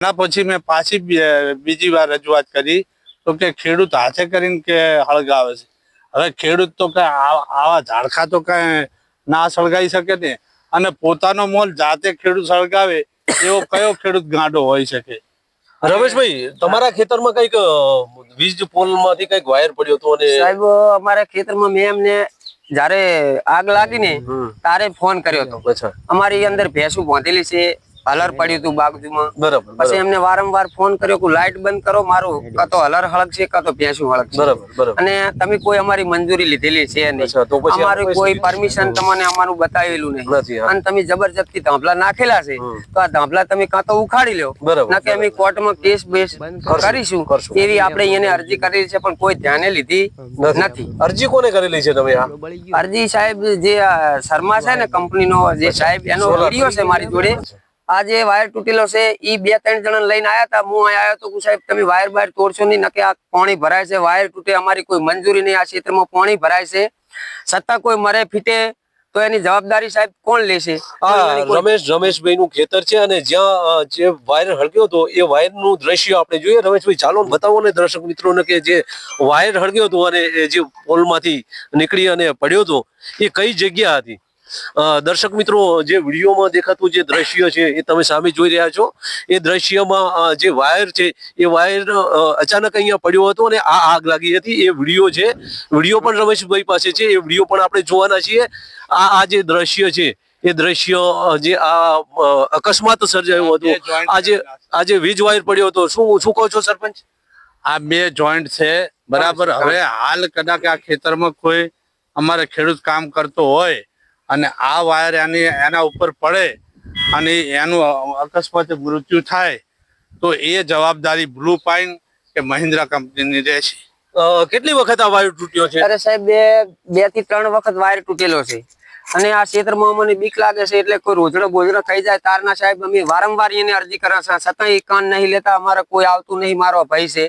ના પછી મેં પાછી બીજી વાર રજૂઆત કરી તો કે ખેડૂત હાથે કરીને કે હળગાવે છે. હવે ખેડૂત તો કઈ આવા ઝાડખા તો કઈ ના સળગાવી શકે ને, અને પોતાનો મોલ જાતે ખેડૂત સળગાવે એવો કયો ખેડૂત ગાંડો હોઈ શકે? રમેશભાઈ, તમારા ખેતરમાં કઈક વીજ પોલ માંથી કઈક વાયર પડ્યો હતો અને સાહેબ અમારા ખેતરમાં મેં એમને જયારે આગ લાગી ને તારે ફોન કર્યો હતો. અચ્છા, અમારી અંદર ભેંસું બાંધેલી છે, હલર પડ્યું હતું બાજુમાં. બરાબર. પછી એમને વારંવાર ફોન કર્યો કે લાઈટ બંધ કરો, મારું કાં તો હલર હળક છે કાં તો ભેંસું હળક છે. બરાબર. અને તમે કોઈ અમારી મંજૂરી લીધેલી છે અચ્છા, તો નહીં, પછી અમારું કોઈ પરમિશન તમને અમારું બતાવેલું નહીં, નથી, હા. અને તમે જબરજસ્તી ધાંભલા નાખેલા છે. તો આ ધાંભલા તમે કાં તો ઉખાડી લો, બરાબર. ના કે અમે કોર્ટમાં કેસ બેસ કરીશું એવી આપણે એને અરજી કરેલી છે, પણ કોઈ ધ્યાને લીધી નથી. અરજી કોને કરેલી છે તમે? અરજી સાહેબ જે શર્મા છે ને કંપનીનો જે સાહેબ, એનો વિડીયો છે મારી જોડે. આ જે વાયર તૂટેલો છે એ 2-3 જણા લઈને આયા હતા. હું અહીંયા આવ્યો તો સાહેબ તમે વાયર બાયર તોડશો નહીં, નકે આ પાણી ભરાય છે, વાયર તૂટે, અમારી કોઈ મંજૂરી નહીં, આ ક્ષેત્રમાં પાણી ભરાય છે, છતાં કોઈ મરે ફીટે તો એની જવાબદારી સાહેબ કોણ લેશે? રમેશભાઈ નું ખેતર છે અને જ્યાં જે વાયર હળગ્યો હતો એ વાયર નું દ્રશ્ય આપણે જોઈએ. રમેશભાઈ, ચાલો બતાવો ને દર્શક મિત્રોને કે જે વાયર હળગ્યો હતો અને જે પોલ માંથી નીકળી અને પડ્યો હતો એ કઈ જગ્યા હતી. દર્શક મિત્રો, જે વિડીયોમાં દેખાતું જે દ્રશ્ય છે એ તમે સામે જોઈ રહ્યા છો. એ દ્રશ્યમાં જે વાયર છે એ વાયર અચાનક અહીંયા પડ્યો હતો અને આ આગ લાગી હતી. એ વિડીયો છે, વિડીયો પણ રમેશભાઈ પાસે છે, એ વિડીયો પણ આપણે જોવાના છીએ. આ જે દ્રશ્ય છે એ દ્રશ્ય જે આ અકસ્માત સર્જાયો હતો, આજે વીજ વાયર પડ્યો હતો. શું કહો છો સરપંચ? આ 2 જોઈન્ટ છે, બરાબર. હવે હાલ કદાચ આ ખેતરમાં કોઈ અમારે ખેડૂત કામ કરતો હોય અને આ વાયર એના ઉપર પડે અને એનું અકસ્માતે મૃત્યુ થાય તો એ જવાબદારી બ્લુ પાઇન કે મહિન્દ્રા કંપનીની રહેશે. કેટલી વખત આ વાયર તૂટ્યો છે? અરે સાહેબ 2 થી 3 વખત વાયર તૂટેલો છે, અને આ ક્ષેત્રમાં મને બીક લાગે છે. એટલે કોઈ રોજડો બોજડો ખાઈ જાય તારના સાહેબ અમે વારંવાર એને અરજી કરે છે, છતાં એ કાન નહીં લેતા. અમારે કોઈ આવતું નહીં, મારો ભાઈ છે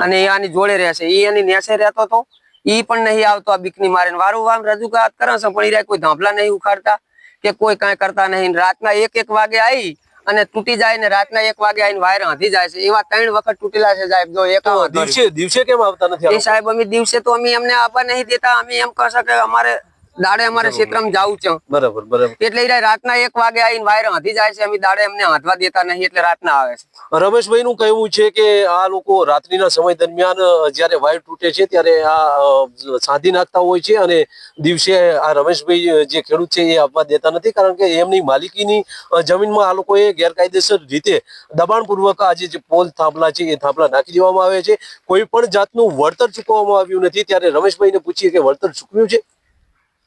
અને એ આની જોડે રહેશે, એ એની નેસે રહેતો હતો, ઈ પણ નહીં આવતો. આ બીકની મારે વારંવાર રજૂઆત કરે છે, પણ એ કોઈ ધાંભલા નહીં ઉખાડતા કે કોઈ કાંઈ કરતા નહીં. રાતના 1-1 વાગે આવી અને તૂટી જાય ને રાતના 1 વાગે આવીને વાયર હાંધી જાય છે. એવા 3 વખત તૂટેલા છે સાહેબ. જો દિવસે કેમ આવતા નથી? એ સાહેબ અમે દિવસે તો અમે એમને આવવા નહીં દેતા. અમે એમ કહેશે કે અમારે દાડે અમારે ક્ષેત્રમાં જવું છે, બરાબર. એટલે રાતના 1 વાગે આવીને વાયર હાંધી જાય છે. અમે દાડે એમને હાંધવા દેતા નહીં, એટલે રાતના આવે છે. રમેશભાઈ નું કહેવું છે કે આ લોકો રાત્રિના સમય દરમિયાન જયારે વાયર તૂટે છે ત્યારે આ સાંધી નાખતા હોય છે અને દિવસે આ રમેશભાઈ જે ખેડૂત છે એ આપવા દેતા નથી, કારણ કે એમની માલિકીની જમીનમાં આ લોકોએ ગેરકાયદેસર રીતે દબાણપૂર્વક આજે જે પોલ થાંભલા છે એ થાંભલા નાખી દેવામાં આવે છે. કોઈ પણ જાતનું વળતર ચૂકવવામાં આવ્યું નથી. ત્યારે રમેશભાઈને પૂછીએ કે વળતર ચૂકવ્યું છે?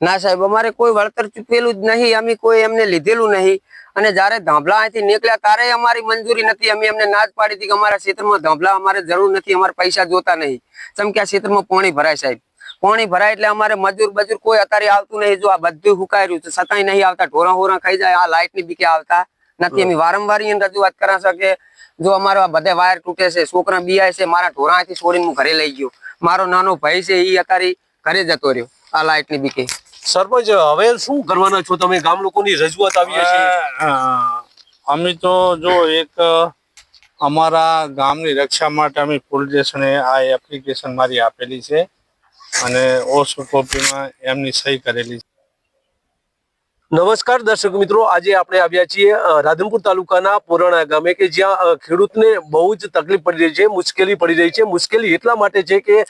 ના સાહેબ, અમારે કોઈ વળતર ચૂકવેલું જ નહીં, અમે કોઈ એમને લીધેલું નહીં. અને જયારે ધાંભલા અહીંથી નીકળ્યા ત્યારે અમારી મંજૂરી નથી. અમે એમને ના જ પાડી હતી કે અમારા ક્ષેત્રમાં ધાંભલા અમારે જરૂર નથી, અમારે પૈસા જોતા નહીં. જેમ કે આ ક્ષેત્રમાં પાણી ભરાય સાહેબ, પાણી ભરાય એટલે અમારે મજૂર કોઈ અત્યારે આવતું નહીં. જો આ બધું હુકાઈ રહ્યું છે છતાંય નહીં આવતા, ઢોરા હોરા ખાઈ જાય. આ લાઇટ ની બીકે આવતા નથી. અમે વારંવાર એને રજૂઆત કરે છે કે જો અમારો આ બધા વાયર તૂટે છે, છોકરા બિયાય છે, મારા ઢોરા અહીંથી છોડીને હું ઘરે લઈ ગયો. મારો નાનો ભાઈ છે એ અત્યારે ઘરે જતો રહ્યો આ લાઇટ ની બીકે. સરપંચ, હવે શું કરવાના છો તમે? ગામ લોકોની રજૂઆત આવી છે. અમે તો જો એક અમારા ગામની રક્ષા માટે અમે પોલીસ સ્ટેશને આ એપ્લિકેશન મારી આપેલી છે અને ઓસ કોપીમાં એમની સહી કરેલી છે. નમસ્કાર દર્શક મિત્રો, આજે આપણે આવ્યા છીએ રાધનપુર તાલુકાના પોરાણા ગામે કે જ્યાં ખેડૂતને બહુ જ તકલીફ પડી રહી છે, મુશ્કેલી પડી રહી છે. મુશ્કેલી એટલા માટે છે કે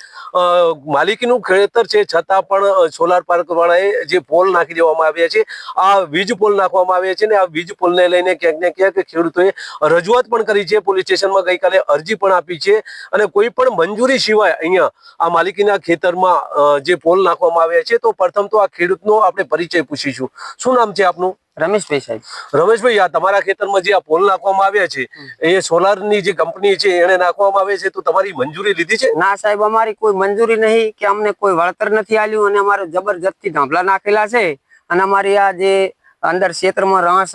માલિકીનું ખેતર છે છતાં પણ સોલાર પાર્ક વાળાએ જે પોલ નાખી દેવામાં આવ્યા છે, આ વીજ પોલ નાખવામાં આવ્યા છે ને આ વીજ પોલને લઈને ક્યાંક ને ક્યાંક ખેડૂતોએ રજૂઆત પણ કરી છે. પોલીસ સ્ટેશનમાં ગઈકાલે અરજી પણ આપી છે અને કોઈ પણ મંજૂરી સિવાય અહીંયા આ માલિકીના ખેતરમાં જે પોલ નાખવામાં આવ્યા છે. તો પ્રથમ તો આ ખેડૂતનો આપણે પરિચય પૂછીશું. શું નામ છે આપનું? રમેશભાઈ સાહેબ. રમેશભાઈ, આ તમારા ખેતરમાં જે આ પોલ નાખવામાં આવ્યા છે એ સોલારની જે કંપની છે એને નાખવામાં આવે છે, તો તમારી મંજૂરી લીધી છે? ના સાહેબ, અમારી કોઈ મંજૂરી નહીં કે અમને કોઈ વળતર નથી આલ્યું, અને અમારે જબરજસ્તી ધાંભલા નાખેલા છે. અને અમારી આ જે અંદર ક્ષેત્રમાં રાસ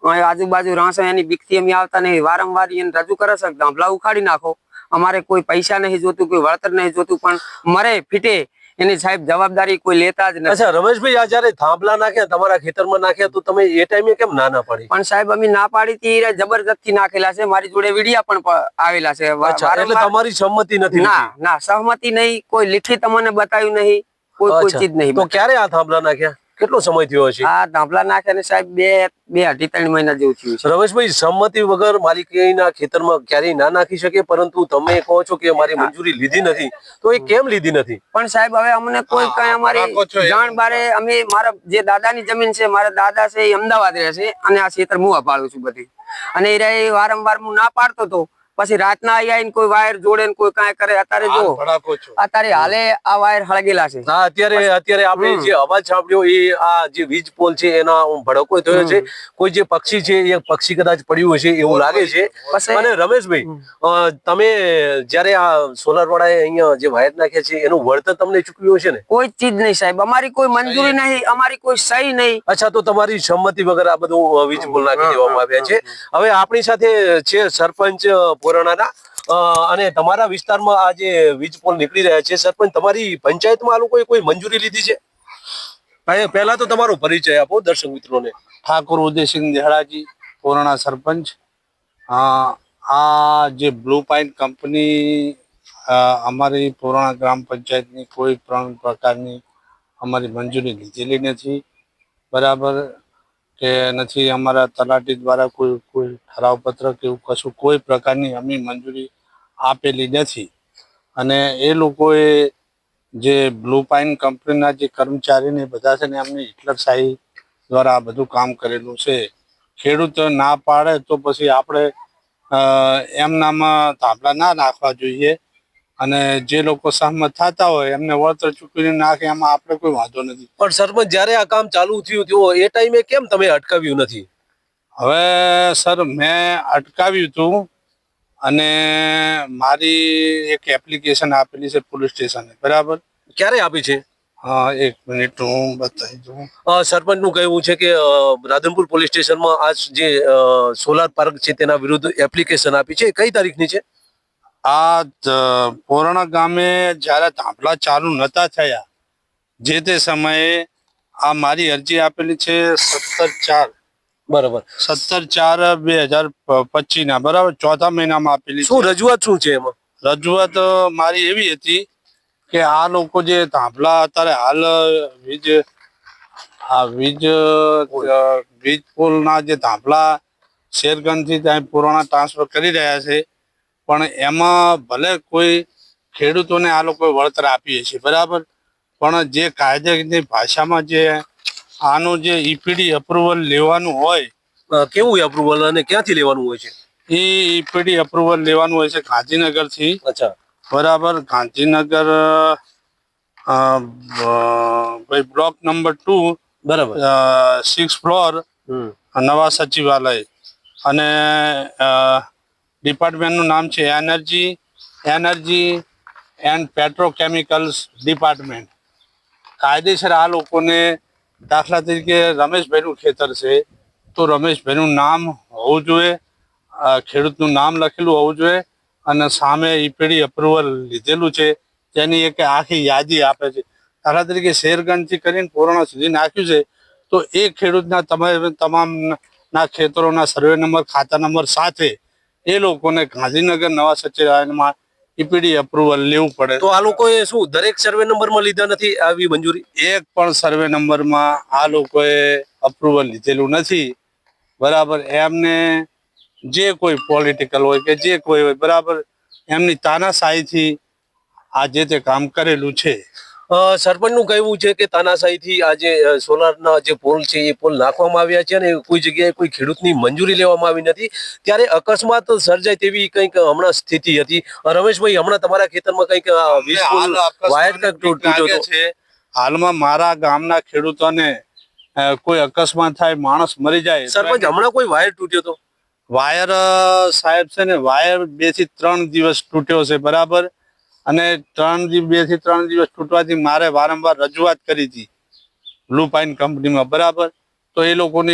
આજુબાજુ રાસ એની બીકથી અમે આવતા નહીં. વારંવાર એને રજૂ કરે છે ધાંભલા ઉખાડી નાખો. અમારે કોઈ પૈસા નહીં જોતું, કોઈ વળતર નહીં જોતું, પણ મરે ફીટે એની સાહેબ જવાબદારી કોઈ લેતા જ નથી. અચ્છા રમેશભાઈ, આ જયારે થાંભલા નાખ્યા તમારા ખેતરમાં નાખ્યા તો તમે એ ટાઈમે કેમ ના પાડી? પણ સાહેબ અમે ના પાડી હતી એ જબરજસ્તી નાખેલા છે. મારી જોડે વિડિયા પણ આવેલા છે. અચ્છા, એટલે તમારી સંમતિ નથી? ના સહમતિ નહીં, કોઈ લિખિત અમને બતાવ્યું નહીં, કોઈ ચીજ નહીં. તો ક્યારે આ થાંભલા નાખ્યા? કેટલો સમય થયો હશે? આ ધાંભલા નાખ્યા ને સાહેબ 2-2.5-3 મહિના જેવું થયું છે. રમેશભાઈ, સંમતિ વગર માલિકીના ખેતરમાં ક્યારેય ના નાખી શકે, પરંતુ તમે કહો છો કે મારી મંજૂરી લીધી નથી, તો એ કેમ લીધી નથી? પણ સાહેબ હવે અમને કોઈ કઈ અમારી જાણ બારે અમે મારા જે દાદાની જમીન છે, મારા દાદા છે એ અમદાવાદ રહે છે અને આ ખેતર હું અપાડું છું બધી, અને એ વારંવાર હું ના પાડતો હતો. પછી રાતના આવીને કોઈ વાયર જોડે ને કોઈ કાંઈ કરે. અત્યારે જો અત્યારે હાલે આ વાયર હળગેલા છે. હા, અત્યારે આપણે જે અવાજ સાંભળ્યો એ આ જે વીજ પોલ છે એના ભડકો થયો છે. કોઈ જે પક્ષી છે એ પક્ષી કદાચ પડ્યું હશે એવું લાગે છે. અને રમેશભાઈ, તમે જયારે આ સોલાર વાળાએ અહીંયા જે વાયર નાખ્યા છે એનું વળતર તમને ચૂકવ્યું હશે ને? કોઈ ચીજ નહીં સાહેબ, અમારી કોઈ મંજૂરી નહીં, અમારી કોઈ સહી નહીં. અચ્છા, તો તમારી સંમતિ વગર આ બધું વીજ પોલ નાખી દેવામાં આવ્યા છે. હવે આપણી સાથે છે સરપંચ પોરાણાના, અને તમારા વિસ્તારમાં આ જે વીજ પોલ નીકળી રહ્યા છે, સરપંચ તમારી પંચાયતમાં આ લોકોએ કોઈ મંજૂરી લીધી છે? પહેલા તો તમારો પરિચય આપો દર્શક મિત્રોને. ઠાકોર ઉદયસિંહ દેહડાજી, પોરાણા સરપંચ. આ જે બ્લુ પાઇન કંપની અમારી પોરાણા ગ્રામ પંચાયતની કોઈ પણ પ્રકારની અમારી મંજૂરી લીધેલી નથી, બરાબર કે નથી. અમારા તલાટી દ્વારા કોઈ ઠરાવ પત્ર કે એવું કશું કોઈ પ્રકારની અમે મંજૂરી આપેલી નથી. અને એ લોકોએ જે બ્લુ પાઇન કંપનીના જે કર્મચારીને બધા છે ને એમની હિટલરશાહી દ્વારા આ બધું કામ કરેલું છે. ખેડૂત ના પાડે તો પછી આપણે એમનામાં ધાબળા ના નાખવા જોઈએ, અને જે લોકો સહમત થતા હોય એમને વળતર ચૂકવીને નાખે, એમાં આપણે કોઈ વાંધો નથી. પણ સરપંચ, જયારે આ કામ ચાલુ થયું એ ટાઈમે કેમ તમે અટકાવ્યું નથી? હવે સર, મેં અટકાવ્યું હતું અને મારી એક એપ્લિકેશન આપેલી છે પોલીસ સ્ટેશને, બરાબર. ક્યારે આપી છે? હા, 1 મિનિટ હું બતાવી દઉં. સરપંચ નું કહેવું છે કે રાધનપુર પોલીસ સ્ટેશનમાં આ જે સોલાર પાર્ક છે તેના વિરુદ્ધ એપ્લિકેશન આપી છે. કઈ તારીખની છે? આ પોરાણા ગામે જયારે ધાંભલા ચાલુ નતા થયા જે તે સમયે આ મારી અરજી આપેલી છે 17/4. બરાબર, 17/4/2025 ના, બરાબર, 4થા મહિનામાં આપેલી. શું રજૂઆત શું છે એમાં? રજૂઆત મારી એવી હતી કે આ લોકો જે ધાંભલા અત્યારે હાલ વીજ પોલના જે ધાંભલા શેરગંજથી ત્યાં પુરાણા ટ્રાન્સફર કરી રહ્યા છે, પણ એમાં ભલે કોઈ ખેડૂતોને આ લોકોએ વળતર આપીએ છીએ, બરાબર, પણ જે કાયદાની ભાષામાં જે આનું જે ઈપીડી અપ્રુવલ લેવાનું હોય. કેવું અપ્રુવલ અને ક્યાંથી લેવાનું હોય છે? એ ઈપીડી અપ્રુવલ લેવાનું હોય છે ગાંધીનગરથી. અચ્છા, બરાબર. ગાંધીનગર ભાઈ બ્લોક નંબર 2, બરાબર, 6th ફ્લોર, નવા સચિવાલય. અને ડિપાર્ટમેન્ટનું નામ છે એનર્જી એન્ડ પેટ્રોકેમિકલ્સ ડિપાર્ટમેન્ટ. કાયદેસર આ લોકોને, દાખલા તરીકે રમેશભાઈનું ખેતર છે તો રમેશભાઈનું નામ હોવું જોઈએ, ખેડૂતનું નામ લખેલું હોવું જોઈએ, અને સામે ઈપીડી અપ્રુવલ લીધેલું છે તેની એક આખી યાદી આપે છે. દાખલા તરીકે શેરગંજથી કરીને પોરાણા સુધી નાખ્યું છે તો એ ખેડૂતના તમામના ખેતરોના સર્વે નંબર, ખાતા નંબર સાથે એ લોકોને ગાંધીનગર નવા સચિવાલયમાં ઈપીડી અપ્રુવલ લેવું પડે. તો આ લોકોએ શું દરેક સર્વે નંબરમાં લીધા નથી આવી મંજૂરી? એક પણ સર્વે નંબરમાં આ લોકોએ અપ્રુવલ લીધેલું નથી, બરાબર. એમને જે કોઈ પોલિટિકલ હોય કે જે કોઈ હોય, બરાબર, એમની તાનાશાહીથી આ જે તે કામ કરેલું છે. સરપંચનું કહેવું છે કે તાનાશાહીથી આ જે સોલારના જે પોલ છે એ પોલ નાખવામાં આવ્યા છે અને કોઈ જગ્યાએ કોઈ ખેડૂતની મંજૂરી લેવામાં આવી નથી, ત્યારે અકસ્માત સર્જાય તેવી કંઈક હમણાં સ્થિતિ હતી. રમેશભાઈ, હમણાં તમારા ખેતરમાં કંઈક વાયર તૂટ્યો છે. હાલમાં મારા ગામના ખેડૂતોને કોઈ અકસ્માત થાય, માણસ મરી જાય. સરપંચ, હમણાં કોઈ વાયર તૂટ્યો હતો? વાયર સાહેબ છે ને, વાયર 2 થી 3 દિવસ તૂટ્યો છે, બરાબર. અને 2 થી 3 દિવસ તૂટવાથી મારે વારંવાર રજૂઆત કરી હતી બ્લુ પાઇન કંપનીમાં, બરાબર. તો એ લોકોને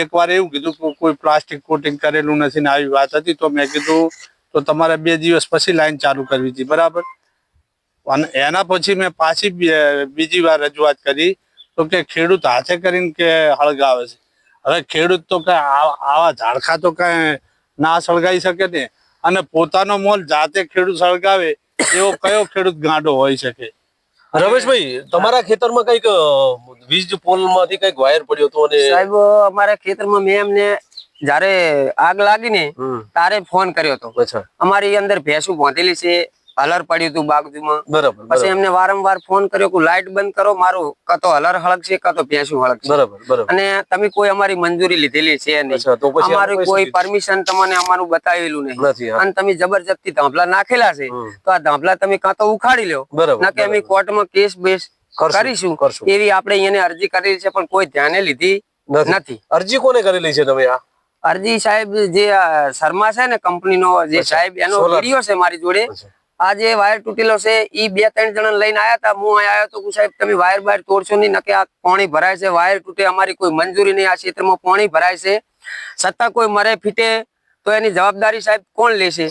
એકવાર એવું કીધું કે કોઈ પ્લાસ્ટિક કોટિંગ કરેલું નથી ને આવી વાત હતી. તો મેં કીધું તો તમારે 2 દિવસ પછી લાઈન ચાલુ કરવી હતી, બરાબર. અને એના પછી મેં પાછી બીજી વાર રજૂઆત કરી તો કે ખેડૂત હાથે કરીને કે હળગાવે છે. હવે ખેડૂત તો કઈ આવા ઝાડખા તો કઈ ના સળગાઈ શકે ને, અને પોતાનો મોલ જાતે ખેડૂત સળગાવે એવો કયો ખેડૂત ગાંડો હોઈ શકે? રમેશભાઈ, તમારા ખેતરમાં કઈક વીજ પોલ માંથી કઈક વાયર પડ્યો હતો અને સાહેબ અમારા ખેતરમાં મેં એમને જયારે આગ લાગી ને તારે ફોન કર્યો હતો. અચ્છા, અમારી અંદર ભેંસું બાંધેલી છે, હલર પડ્યું હતું બાજુમાં. બરાબર પછી એમને વારંવાર ફોન કર્યો કે લાઈટ બંધ કરો, મારું કાં હલર હળગશે કાં ભેંસું હળગશે. બરાબર. અને તમે કોઈ અમારી મંજૂરી લીધેલી છે નહીં, અચ્છા, તો પછી અમારું કોઈ પરમિશન તમને અમારું બતાવેલું નહીં, નથી. અને તમે જબરજસ્તી ધાંભલા નાખેલા છે, તો આ ધાંભલા તમે કાં તો ઉખાડી લો, બરાબર, ના કે અમે કોર્ટમાં કેસ બેસ કરીશું એવી આપણે એને અરજી કરેલી છે, પણ કોઈ ધ્યાને લીધી નથી. અરજી કોને કરેલી છે તમે? આ અરજી સાહેબ જે શર્મા છે ને કંપનીનો જે સાહેબ, એનો વિડીયો છે મારી જોડે. આ જે વાયર તૂટેલો છે એ 2-3 જણા લઈને આયા હતા. હું અહીંયા આવ્યો તો સાહેબ તમે વાયર બાયર તોડશો નહીં, નકે આ પાણી ભરાય છે, વાયર તૂટે, અમારી કોઈ મંજૂરી નહીં, આ ક્ષેત્રમાં પાણી ભરાય છે, છતાં કોઈ મરે ફીટે તો એની જવાબદારી સાહેબ કોણ લેશે?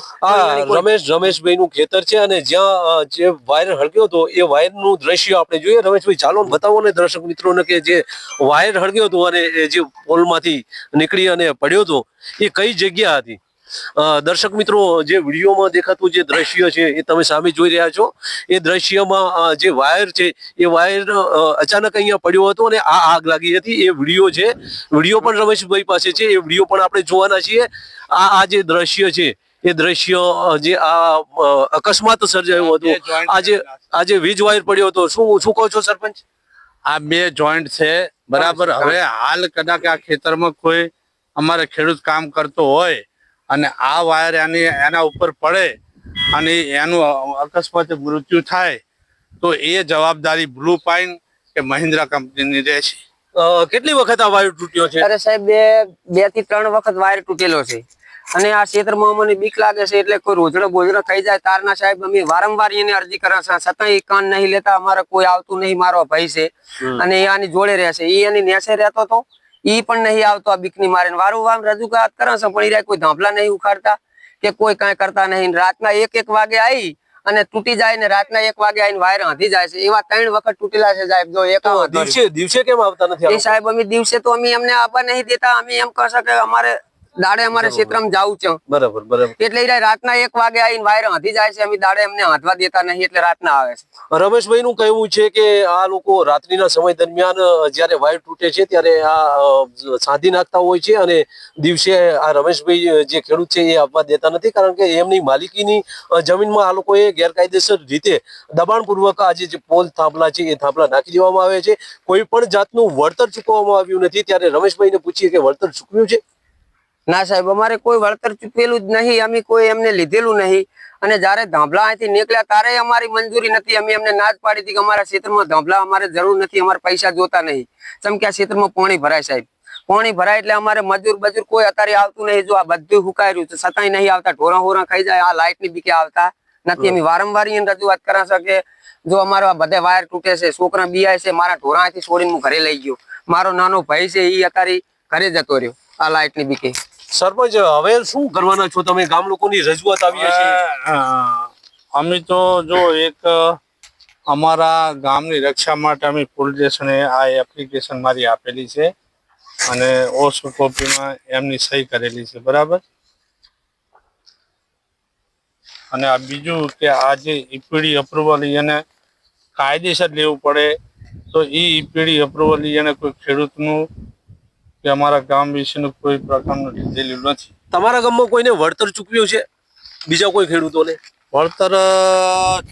રમેશભાઈ નું ખેતર છે અને જ્યાં જે વાયર હળગ્યો હતો એ વાયર નું દ્રશ્ય આપણે જોઈએ. રમેશભાઈ, ચાલો બતાવો ને દર્શક મિત્રોને કે જે વાયર હળગ્યો હતો અને જે પોલ માંથી નીકળી અને પડ્યો હતો એ કઈ જગ્યા હતી. દર્શક મિત્રો, જે વિડીયોમાં દેખાતું જે દ્રશ્ય છે એ તમે સામે જોઈ રહ્યા છો. એ દ્રશ્યમાં જે વાયર છે એ વાયર અચાનક અહીંયા પડ્યો હતો અને આ આગ લાગી હતી. એ વિડીયો છે, વિડીયો પણ રમેશભાઈ પાસે છે, એ વિડીયો પણ આપણે જોવાના છીએ. આ જે દ્રશ્ય છે એ દ્રશ્ય જે આ અકસ્માત સર્જાયો હતો, આજે વીજ વાયર પડ્યો હતો. શું કહો છો સરપંચ? આ 2 જોઈન્ટ છે, બરાબર. હવે હાલ કદાચ આ ખેતરમાં કોઈ અમારે ખેડૂત કામ કરતો હોય અને આ વાયર એના ઉપર પડે અને એનું અકસ્માતે મૃત્યુ થાય તો એ જવાબદારી બ્લુ પાઇન કે મહિન્દ્રા કંપનીની રહેશે. કેટલી વખત આ વાયર તૂટ્યો છે? અરે સાહેબ 2 થી 3 વખત વાયર તૂટેલો છે, અને આ ક્ષેત્રમાં મને બીક લાગે છે, એટલે કોઈ રોજડો બોજડો થઈ જાય તારના સાહેબ અમે વારંવાર એને અરજી કરે છે, છતાં એ કાન નહીં લેતા. અમારે કોઈ આવતું નહીં, મારો ભાઈ છે અને એ આની જોડે રહેશે, એ એની નેસે રહેતો હતો, ઈ પણ નહીં આવતો આ બીકની મારે. વારંવાર રજૂઆત કરે છે, પણ એ કોઈ ધાંભલા નહીં ઉખાડતા કે કોઈ કાંઈ કરતા નહીં. રાતના 1-1 વાગે આવી અને તૂટી જાય ને રાતના 1 વાગે આવીને વાયર હાંધી જાય છે. એવા 3 વખત તૂટેલા છે સાહેબ. જો દિવસે કેમ આવતા નથી? એ સાહેબ અમે દિવસે તો અમે એમને આવવા નહીં દેતા. અમે એમ કહેશે કે અમારે દાડે અમારે ક્ષેત્રમાં જવું છે, બરાબર. એટલે રાતના 1 વાગે આવીને વાયર હાંધી જાય છે. અમે દાડે એમને હાંધવા દેતા નહીં, એટલે રાતના આવે છે. રમેશભાઈ નું કહેવું છે કે આ લોકો રાત્રિના સમય દરમિયાન જયારે વાયર તૂટે છે ત્યારે આ સાંધી નાખતા હોય છે અને દિવસે આ રમેશભાઈ જે ખેડૂત છે એ આપવા દેતા નથી, કારણ કે એમની માલિકીની જમીનમાં આ લોકોએ ગેરકાયદેસર રીતે દબાણપૂર્વક આ જે પોલ થાંભલા છે એ થાંભલા નાખી દેવામાં આવે છે. કોઈ પણ જાતનું વળતર ચૂકવવામાં આવ્યું નથી. ત્યારે રમેશભાઈને પૂછીએ કે વળતર ચૂકવ્યું છે? ના સાહેબ, અમારે કોઈ વળતર ચૂકવેલું જ નહીં, અમે કોઈ એમને લીધેલું નહીં. અને જયારે ધાંભલા અહીંથી નીકળ્યા ત્યારે અમારી મંજૂરી નથી. અમે એમને ના જ પાડી હતી કે અમારા ક્ષેત્રમાં ધાંભલા અમારે જરૂર નથી, અમારે પૈસા જોતા નહીં. જેમ કે આ ક્ષેત્રમાં પાણી ભરાય સાહેબ, પાણી ભરાય એટલે અમારે મજૂર કોઈ અત્યારે આવતું નહીં. જો આ બધું હુકાયું છે છતાંય નહીં આવતા, ઢોરા હોરા ખાઈ જાય. આ લાઇટ ની બીકે આવતા નથી. અમે વારંવાર એને રજૂઆત કરે છે કે જો અમારો આ બધા વાયર તૂટે છે, છોકરા બીઆય છે, મારા ઢોરા અહીંથી છોડીને હું ઘરે લઈ ગયો. મારો નાનો ભાઈ છે એ અત્યારે ઘરે જતો રહ્યો આ લાઇટ ની બીકે. સરપંચ, હવે શું કરવાના છો તમે? ગામ લોકોની રજૂઆત આવી છે. અમે તો જો એક અમારા ગામની રક્ષા માટે અમે પોલીસ સ્ટેશને આ એપ્લિકેશન મારી આપેલી છે અને ઓસો કોપીમાં એમની સહી કરેલી છે, બરાબર. અને આ બીજું કે આ જે ઈપીડી અપ્રુવલ એને કાયદેસર લેવું પડે, તો એ ઈપીડી અપ્રુવલ એને કોઈ ખેડૂતનું કે અમારા ગામ વિશેનું કોઈ પ્રકારનું લીધેલું નથી. તમારા ગામમાં કોઈને વળતર ચૂકવ્યું છે? બીજા કોઈ ખેડૂતોને વળતર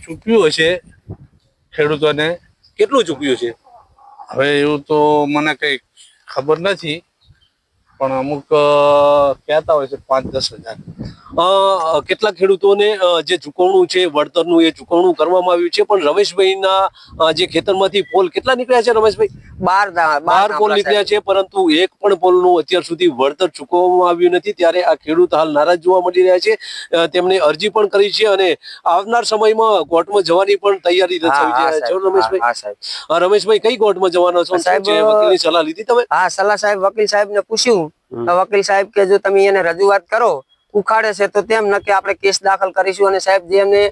ચૂકવ્યું હશે ખેડૂતોને. કેટલું ચૂકવ્યું છે? હવે એવું તો મને કઈ ખબર નથી, પણ અમુક કહેતા હોય છે 5-10 હજાર. કેટલાક ખેડૂતોને જે ચૂકવણું છે વળતરનું એ ચૂકવણું કરવામાં આવ્યું છે, પણ રમેશભાઈના જે ખેતરમાંથી પોલ કેટલા નીકળ્યા છે રમેશભાઈ? 12 પોલ નીકળ્યા છે, પરંતુ એક પણ પોલનું અત્યાર સુધી વળતર ચૂકવવામાં આવ્યું નથી. ત્યારે આ ખેડૂત હાલ નારાજ જોવા મળી રહ્યા છે. તેમણે અરજી પણ કરી છે અને આવનાર સમયમાં કોર્ટમાં જવાની પણ તૈયારી દર્શાવી છે. રમેશભાઈ, રમેશભાઈ કઈ કોર્ટમાં જવાના છો? વકીલની સલાહ લીધી તમે? હા, સલાહ સાહેબ વકીલ સાહેબ ને પૂછ્યું. વકીલ સાહેબ કે જો તમે એને રજૂઆત કરો ઉખાડે છે તો તેમ ન કે આપણે કેસ દાખલ કરીશું. અને સાહેબ જે એમને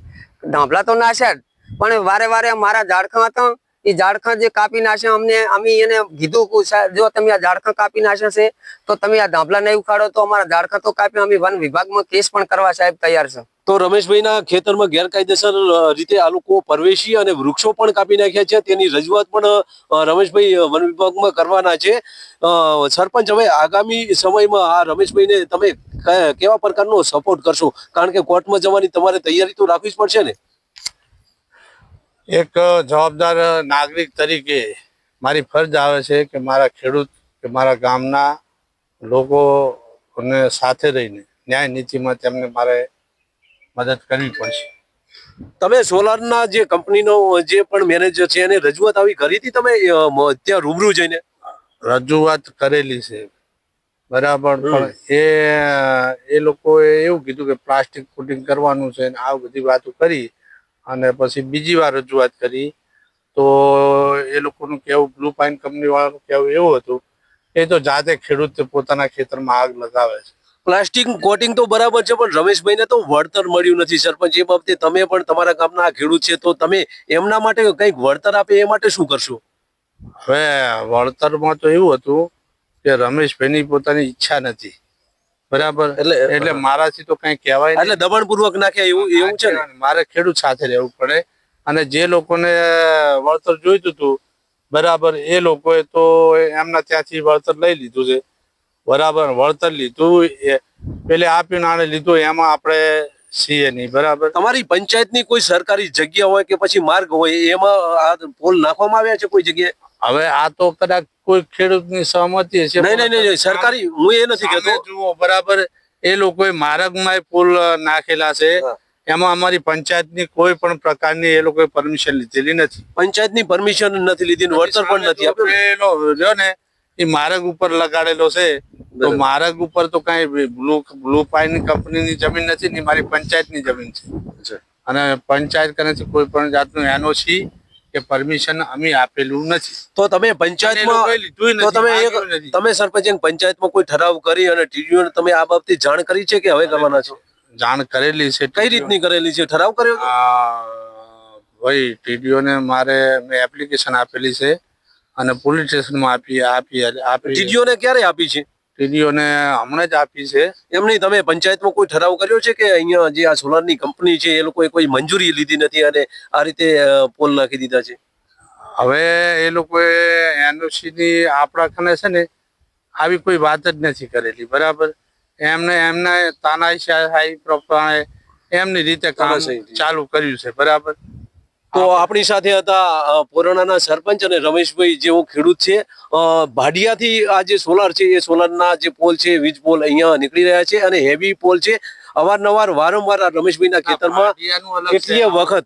ધાંભલા તો નાશ્યા, પણ વારે વારે મારા ઝાડખા હતા એ ઝાડખા જે કાપી નાખ્યા અમે એને કીધું કે સાહેબ જો તમે આ ઝાડખા કાપી નાખ્યા છે તો તમે આ ધાંભલા નહીં ઉખાડો તો અમારા ઝાડખા તો કાપ્યા. અમે વન વિભાગમાં કેસ પણ કરવા સાહેબ તૈયાર છે. તો રમેશભાઈના ખેતરમાં ગેરકાયદેસર રીતે આ લોકો પરવેશી અને વૃક્ષો પણ કાપી નાખ્યા છે. તેની રજૂઆત પણ રમેશભાઈ વન વિભાગમાં કરવાના છે. સરપંચ, હવે આગામી સમયમાં આ રમેશભાઈને તમે કેવા પ્રકારનો સપોર્ટ કરશો? કારણ કે કોર્ટમાં જવાની તમારે તૈયારી તો રાખવી જ પડશે ને. એક જવાબદાર નાગરિક તરીકે મારી ફરજ આવે છે કે મારા ખેડૂત કે મારા ગામના લોકોને સાથે રહીને ન્યાય નીતિમાં તેમને મારે મદદ કરવી પડશે. તમે સોલારના જે કંપનીનો જે પણ મેનેજર છે એને રજૂઆત આવી કરી હતી તમે ત્યાં રૂબરૂ જઈને? રજૂઆત કરેલી છે બરાબર, પણ એ લોકોએ એવું કીધું કે પ્લાસ્ટિક ફૂટિંગ કરવાનું છે ને આ બધી વાતો કરી અને પછી બીજી વાર રજૂઆત કરી તો એ લોકોનું કેવું, બ્લુ પાઇન કંપની વાળાનું કેવું એવું હતું એ તો જાતે ખેડૂત પોતાના ખેતરમાં આગ લગાવે છે. પ્લાસ્ટિક કોટિંગ તો બરાબર છે, પણ રમેશભાઈને તો વળતર મળ્યું નથી. સરપંચ, એ બાબતે તમે પણ તમારા ગામના ખેડૂત છે તો તમે એમના માટે કંઈક વળતર આપે એ માટે શું કરશો? હવે વળતરમાં તો એવું હતું કે રમેશભાઈની પોતાની ઈચ્છા નથી બરાબર, એટલે મારાથી તો કઈ કહેવાય એટલે દબાણપૂર્વક નાખ્યા એવું છે ને. મારે ખેડૂત સાથે રહેવું પડે અને જે લોકોને વળતર જોઈતું હતું બરાબર એ લોકોએ તો એમના ત્યાંથી વળતર લઈ લીધું છે બરાબર. વળતર લીધું પેલે આપ્યું આને લીધું એમાં આપણે છીએ નહીં બરાબર. તમારી પંચાયતની કોઈ સરકારી જગ્યા હોય કે પછી માર્ગ હોય એમાં આ પોલ નાખવામાં આવ્યા છે કોઈ જગ્યાએ? હવે આ તો કદાચ કોઈ ખેડૂતની સહમતિ હશે. નહીં, સરકારી હું એ નથી કહેતો. જુઓ બરાબર, એ લોકોએ માર્ગમાં પુલ નાખેલા છે, એમાં અમારી પંચાયતની કોઈ પણ પ્રકારની એ લોકોએ પરમિશન લીધેલી નથી. પંચાયતની પરમિશન નથી લીધી, વળતર પણ નથી આપ્યું. જો ને એ માર્ગ ઉપર લગાડેલો છે તો માર્ગ ઉપર તો કઈ બ્લુ પાઇન કંપનીની જમીન નથી ને મારી પંચાયતની જમીન છે અને પંચાયત કનેથી કોઈ પણ જાતનું એનઓસી કે પરમિશન અમે આપેલું નથી. તો તમે પંચાયતમાં તમે સરપંચ પંચાયતમાં કોઈ ઠરાવ કરી અને ટીડીઓને તમે આ બાબતે જાણ કરી છે કે હવે કરવાના છો? જાણ કરેલી છે. કઈ રીતની કરેલી છે? ઠરાવ કર્યો? ભાઈ ટીડીઓને મારે મેં એપ્લિકેશન આપેલી છે અને પોલીસ સ્ટેશનમાં આપી. ટીડીઓને ક્યારે આપી છે? ટીડીઓને હમણાં જ આપી છે. એમ નહીં, તમે પંચાયતમાં કોઈ ઠરાવ કર્યો છે કે અહીંયા જે આ સોલારની કંપની છે એ લોકોએ કોઈ મંજૂરી લીધી નથી અને આ રીતે પોલ નાખી દીધા છે? હવે એ લોકોએ એનઓસી ની આપણા કને છે ને આવી કોઈ વાત જ નથી કરેલી બરાબર. એમને તાનાશાહી પ્રમાણે એમની રીતે કામ ચાલુ કર્યું છે બરાબર. તો આપણી સાથે હતા પોરણાના સરપંચ અને રમેશભાઈ જેવો ખેડૂત છે. ભાડિયાથી આ જે સોલાર છે એ સોલારના જે પોલ છે, વીજ પોલ અહીંયા નીકળી રહ્યા છે અને હેવી પોલ છે. અવારનવાર વારંવાર આ રમેશભાઈના ખેતરમાં કેટલીય વખત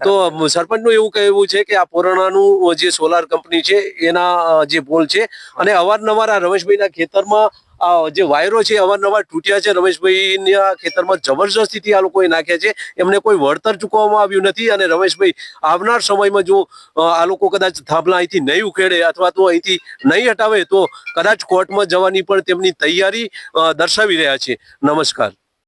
તો સરપંચનું એવું કહેવું છે કે આ પોરણાનું જે સોલાર કંપની છે એના જે પોલ છે અને અવારનવાર આ રમેશભાઈના ખેતરમાં આ જે વાયરો છે અવારનવાર તૂટ્યા છે. રમેશભાઈના ખેતરમાં જબરજસ્તીથી આ લોકોએ નાખ્યા છે, એમને કોઈ વળતર ચૂકવવામાં આવ્યું નથી અને રમેશભાઈ આવનાર સમયમાં જો આ લોકો કદાચ થાંભલા અહીંથી નહીં ઉખેડે અથવા તો અહીંથી નહીં હટાવે તો કદાચ કોર્ટમાં જવાની પણ તેમની તૈયારી દર્શાવી રહ્યા છે. નમસ્કાર.